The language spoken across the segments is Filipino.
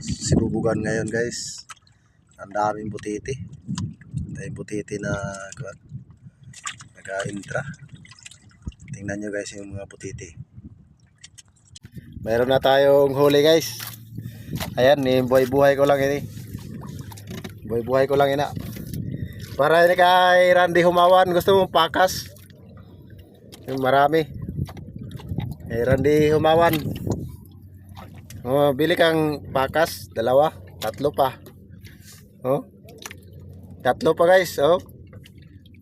Sinubugan ngayon guys. Ang daming butiti. Daming butiti na nag-intra. Tingnan nyo guys yung mga butiti. Mayroon na tayong huli guys. Ayan, buhay-buhay ko lang ini. Buhay-buhay ko lang ina. Para ini kay Randy Humawan, gusto mong pakas? Yung marami. Kay Randy Humawan. Oh, bili kang pakas, 2, 3 pa. Oh. 3 pa guys, oh.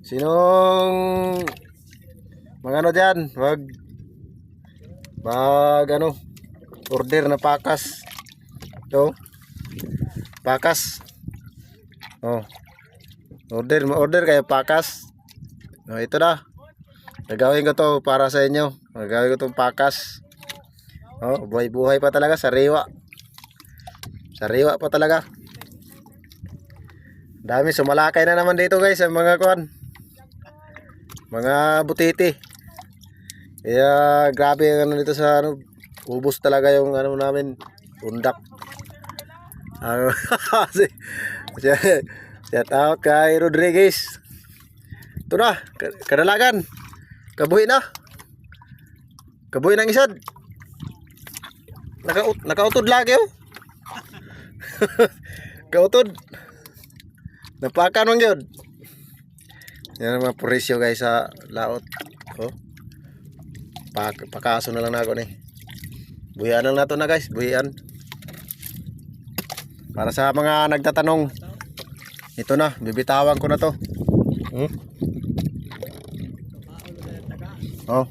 Sinong magano diyan, ano, order na pakas. Ito. Pakas. Oh. Order kayo pakas. Oh, ito na. Gagawin ko to para sa inyo. Gagawin ko tong pakas. Oh, buhay-buhay pa talaga, sariwa. Sariwa pa talaga. Dami, sumalakay na naman dito guys ang mga kuan. Mga butiti. Kaya grabe ang ano dito sa ano, ubos talaga yung ano namin, undak. Shout out kay Rodriguez. Ito na, kadalagan. Kabuhi na. Kabuhi ng isad. Nakautod lagi oh. Kautod. Napakan mong yun. Yan ang mga purisyo guys sa laot. Oh. Pakaso na lang na ako ni. Buhian lang nato na guys. Buhian. Para sa mga nagtatanong. Ito na. Bibitawan ko na to. Oh.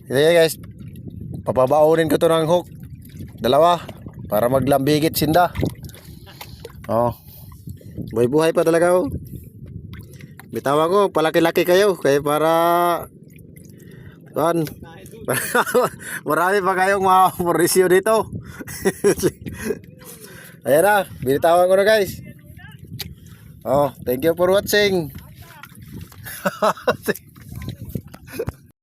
Ito guys. Papabaunin ko to ng hook. 2 para maglambigit sinda. Oh. Buhay-buhay pa talaga oh. Bitawan ko, palaki-laki kayo kaya para kan marami pa kayong mga purisyo dito. Ayan na, binitawan ko na guys. Oh, thank you for watching.